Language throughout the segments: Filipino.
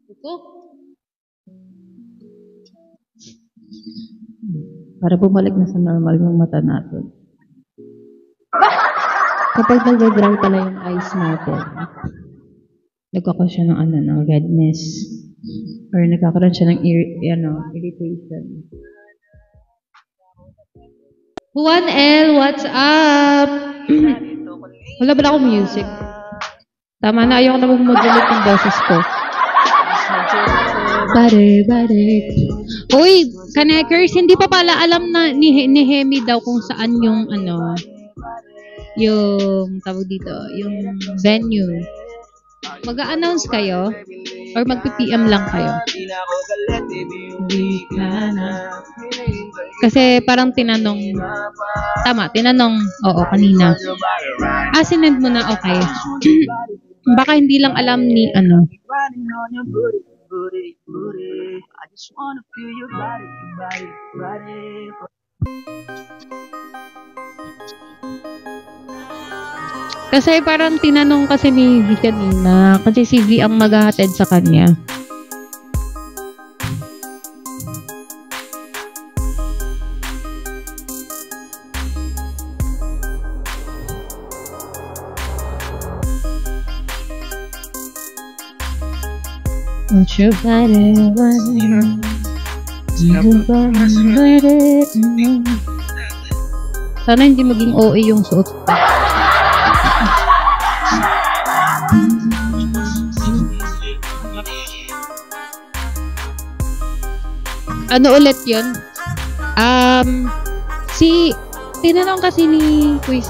Ito? Para bumalik na sa normal yung mata natin. Kapag nag-dry pala yung eyes natin, nagkakaroon siya ng ng redness or nagkakaroon siya ng irritation. Juan L, what's up? Wala ba na akong music? Tama na, ayaw ko na mag-modulate yung boses ko. Bade. Uy, Kanekers, hindi pa pala alam na ni Hemi daw kung saan yung yung tawag dito, yung venue. Mag-a-announce kayo or mag-PM lang kayo? Kasi parang tinanong, oo, kanina. Sinend mo na, okay. Baka hindi lang alam ni Kasi parang tinanong kasi ni V kanina, kasi si V ang maghahatid sa kanya. What's your body? Sana hindi maging OA yung suot ko. Ano ulit yun? Tinanong kasi ni Quiz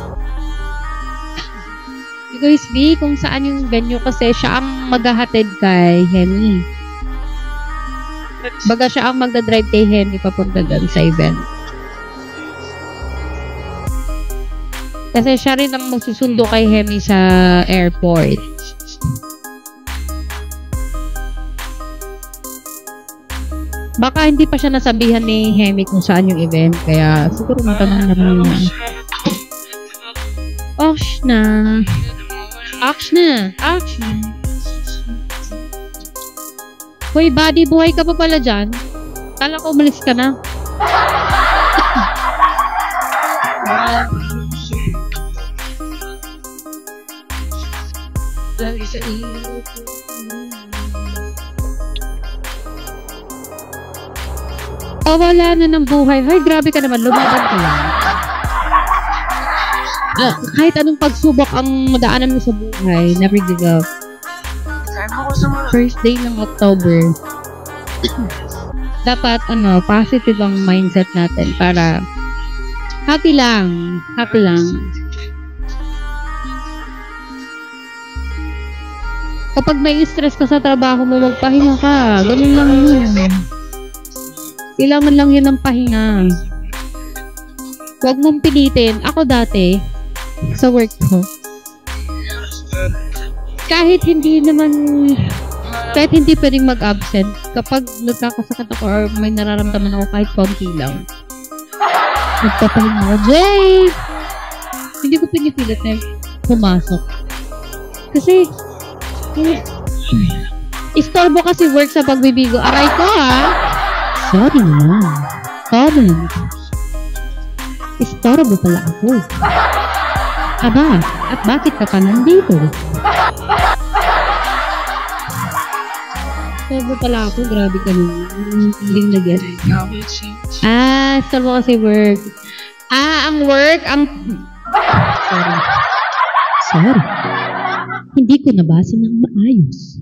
B kung saan yung venue kasi siya ang maghahatid kay Hemi. Baga siya ang magdadrive kay Hemi papunta doon sa event. Kasi siya rin ang magsusundo kay Hemi sa airport. Baka hindi pa siya nasabihan ni Hemi kung saan yung event. Kaya siguro matanong na rin niya. Action. Hoy, buddy, buhay ka pa pala dyan? Kala ko umalis ka na. Wala na ng buhay. Hoy, grabe ka naman. Lumaban ka lang. Kahit anong pagsubok ang madaanan mo sa buhay, never give up. First day ng October. Dapat, positive ang mindset natin para happy lang. Kapag may stress ka sa trabaho mo, magpahinga ka. Ganun lang yun. Kailangan lang yun ng pahinga. Huwag mong pilitin. Ako dati, sa work ko, kahit hindi pwedeng mag-absent, kapag nagkakasakit ako or may nararamdaman ako kahit konti lang, nagpapahinga ako, Jay! Hindi ko pinipilit na pumasok. Kasi, istorbo kasi work sa pagbibigo. Aray ko, Sorry na. Istorbo pala ako. Aba, at bakit ka pa nandito? Istorbo pala ako. Grabe ka naman. Hindi na-get. Istorbo kasi work. Ang work, Sorry. Hindi ko nabasa ng maayos.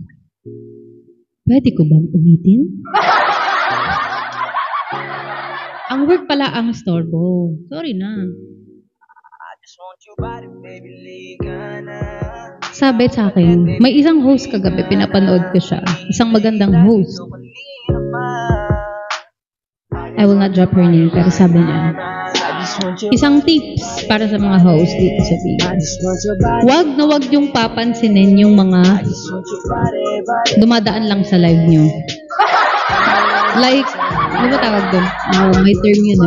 Pwede ko bang ulitin? Ang work pala ang storbo. Sorry na. Sabi sa akin, may isang host kagabi, pinapanood ko siya. Isang magandang host. I will not drop her name, pero sabi niya, isang tips para sa mga host dito sa Vegas. Wag yung papansinin yung mga dumadaan lang sa live nyo. Like, ano ba tawag doon? May term yun.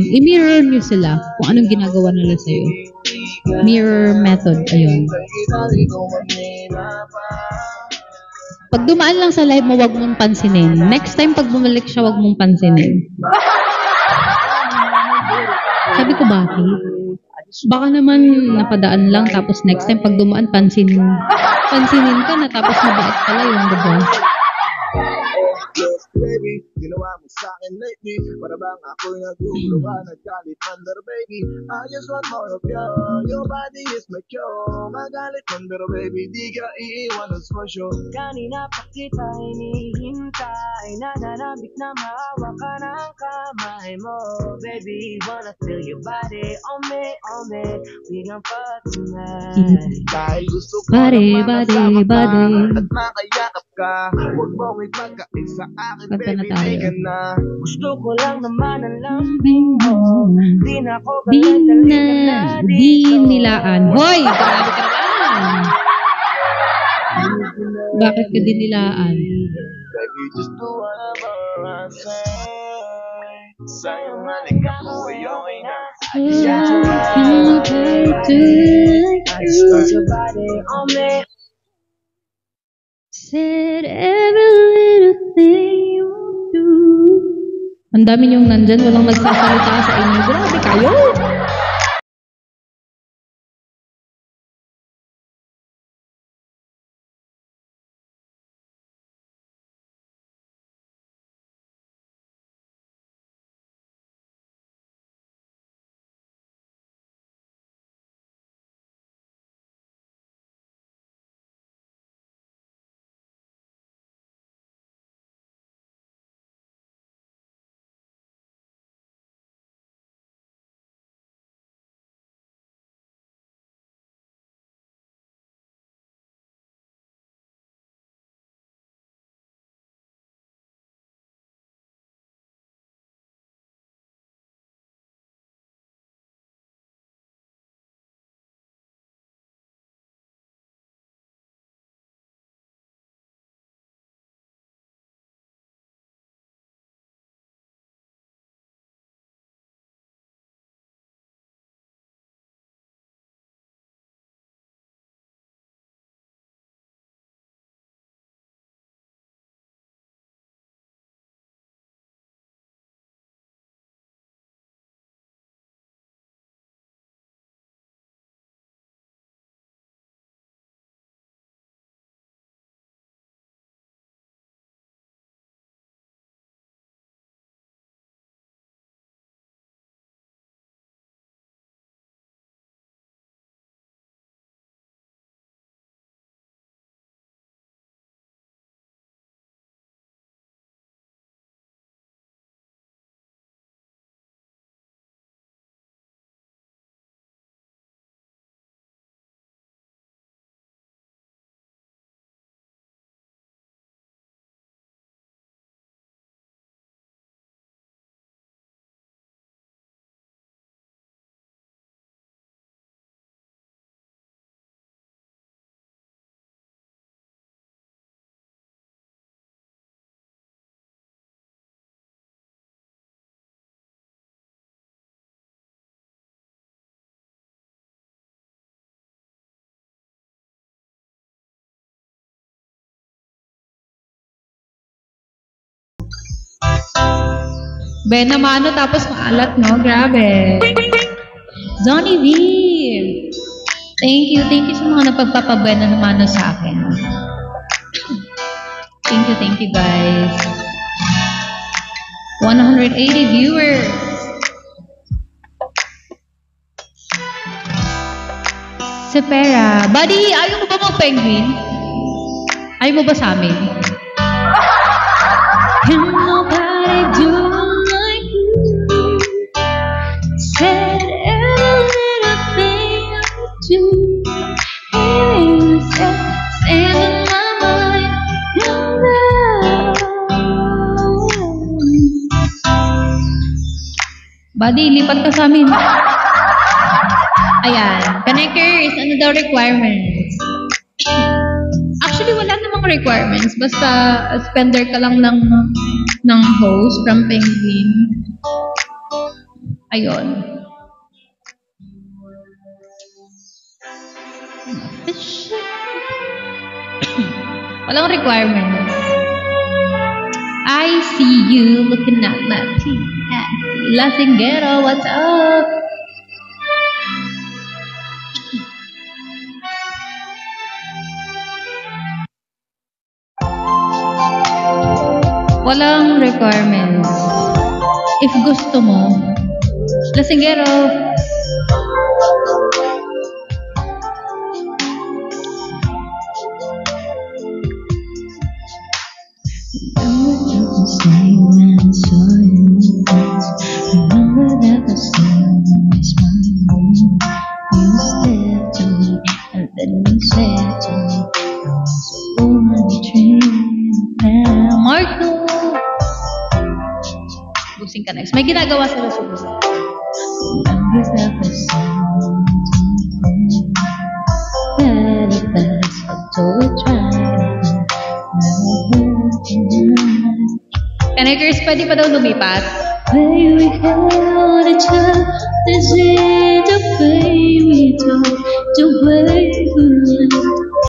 I-mirror nyo sila kung anong ginagawa nila sa'yo. Mirror method. Ayun. Pag dumaan lang sa live mo, wag mong pansinin. Next time, pag bumalik siya, wag mong pansinin. Sabi ko, bakit? Baka naman napadaan lang, tapos next time, pag dumaan, pansinin ka na, tapos mabait pala yun, diba? Baby, ginawa mo sa akin lately. Para bang ako'y naguguluhan, naggalit mandar, baby. I just want more of you. Your body is my cure. Magalit mandar, baby. Di ka iiwan as for sure. Kanina pa kita hinihintay. Nananabik na maawa ka ng kamay mo. Baby, wanna feel your body on me, on me. We gon' fuck tonight. Dahil gusto ko naman nasama ka at makayakap ka. Huwag mong ipagkait sa akin. Baby, di ka na. Gusto ko lang naman ang lambing mo. Di na ako Dinilaan. Hoy! Grabe ka naman! Bakit ka dinilaan? Baby, just do whatever I say. Sa'yo halik ako ay okay na. I just want your body on me. Said every little thing you do. Ang dami niyong nandyan, walang magsasalita sa inyo. Grabe kayo! Bena Mano tapos maalat, no? Grabe. Johnny V. Thank you sa mga napagpapabena na Mano sa akin. Thank you guys. 180 viewers. Sepera. Buddy, ayaw mo ba mag-penguin? Ayaw mo ba sa amin? Can nobody do like you? Said every little thing I do. Stand in my mind. Buddy, lipat ka sa amin. Ayan. Connectors, ano daw requirements? Actually, wala namang requirements. Basta spender ka lang ng host from Penguin. Ayun. Walang requirements. I see you looking at my PNC. Lasinggero, what's up? Walang requirements. If gusto mo, Lasinggero. Marco! Busing ka next. May ginagawa sa Rasul. Kanekers, pwede pa daw lumipat? Way we held each other, the way we talk, the way